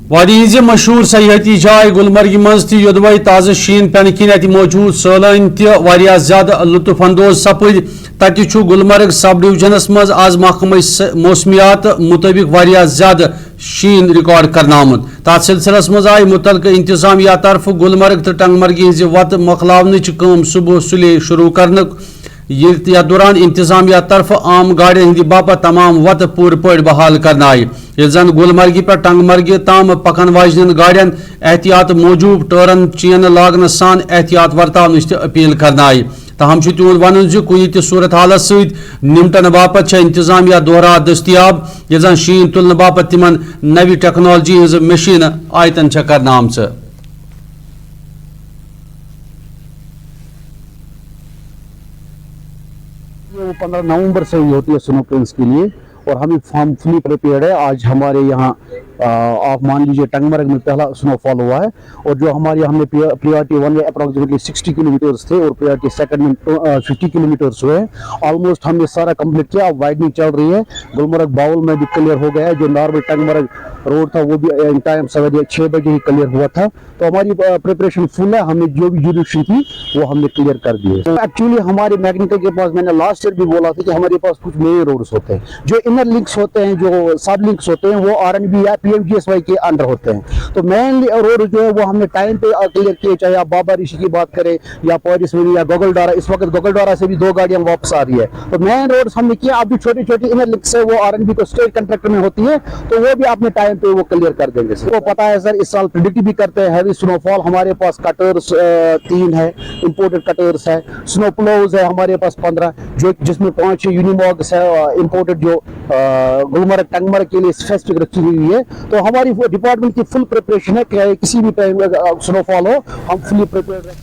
वादी मशहूर सयाहती जाय गुलमर्ग मज योदवे ताज़ शीन पेन किन मौजूद सैलान ज्यादा लुत्फ अंदोज सपद तत गुलमर्ग सब डिवीजनस मज आज महकमा मौसमियात मुताबिक ज्यादा शीन रिकॉर्ड करना आमुत तथ सिलसिलस मज आय मुतलका इंतजामिया तरफ गुलमर्ग तो टंगमर्ग हज वत मखलावनच कम सुबह सुले शुरू करने यथ दौरान इंतजामिया तरफ आम गाड़ियों हंद बापत तमाम वत पूर पड़ बहाल करना आय जन गुलमर्ग पे टंगमर्ग ताम पकन वाजन गाड़ियन एहतियात मूजूब टर्न चेन लागन सान एहतियात वर्तावन अपील करना आय तहम तुंद वन कुछ त सूरत हालत सत निमटन बापत इंतजामिया दोहरा दस्तियाब जन शीन तुलने बापत तिमन नवी टेक्नोलॉजी हज मशीन आयतन करना आम 15 नवंबर से ही होती है स्नो प्रिंस के लिए और हम फुली प्रिपेयर्ड है। आज हमारे यहाँ आप मान लीजिए टंगमर्ग में पहला स्नोफॉल हुआ है और जो हमारे हमने प्रियोरिटी 1 में अप्रॉक्सीमेटली 60 किलोमीटर्स थे और प्रियोरिटी 2 में 50 किलोमीटर्स हुए। ऑलमोस्ट हमने सारा कंप्लीट किया। अब वाइडनिंग चल रही है। गुलमर्ग बाउल में भी क्लियर हो गया है। जो नॉर्मल टंगमर्ग रोड था वो भी इन टाइम सवेरे 6 बजे ही क्लियर हुआ था। तो हमारी प्रिपरेशन फुल है। हमने जो भी जुडिशन थी वो हमने क्लियर कर दी है। एक्चुअली हमारे मैकेनिकल के पास मैंने लास्ट ईयर भी बोला था कि हमारे पास कुछ नए रोड्स होते हैं, जो इनर लिंक्स होते हैं, जो सब लिंक्स होते हैं वो RNB या PMGSY के अंडर होते हैं। तो मेनली रोड जो है वो हमने टाइम पे क्लियर किए, चाहे आप बाबा ऋषि की बात करें या पॉरिसवेली या गोगलडारा। इस वक्त गोगलडारा से भी 2 गाड़ियां वापस आ रही है। तो मेन रोड हमने किया। अभी छोटी छोटी इनर लिंक्स है वो RNB को स्टेट कंट्रैक्ट में होती है, तो वो भी अपने टाइम पे वो क्लियर कर देंगे सर। तो पता है सर, इस साल प्रिडिक्ट भी करते हैं हैवी स्नोफॉल। हमारे पास कटर्स 3 है, इंपोर्टेड कटर्स है। स्नो प्लोज है हमारे पास 15, जो जिसमें 5 यूनिमॉग्स है इंपोर्टेड, जो गुलमर्ग टंगमर्ग के लिए स्पेसिफिक रखी हुई है। तो हमारी डिपार्टमेंट की फुल प्रिपरेशन है कि किसी भी टाइम स्नोफॉल हो हम फुली प्रिपेयर्ड हैं।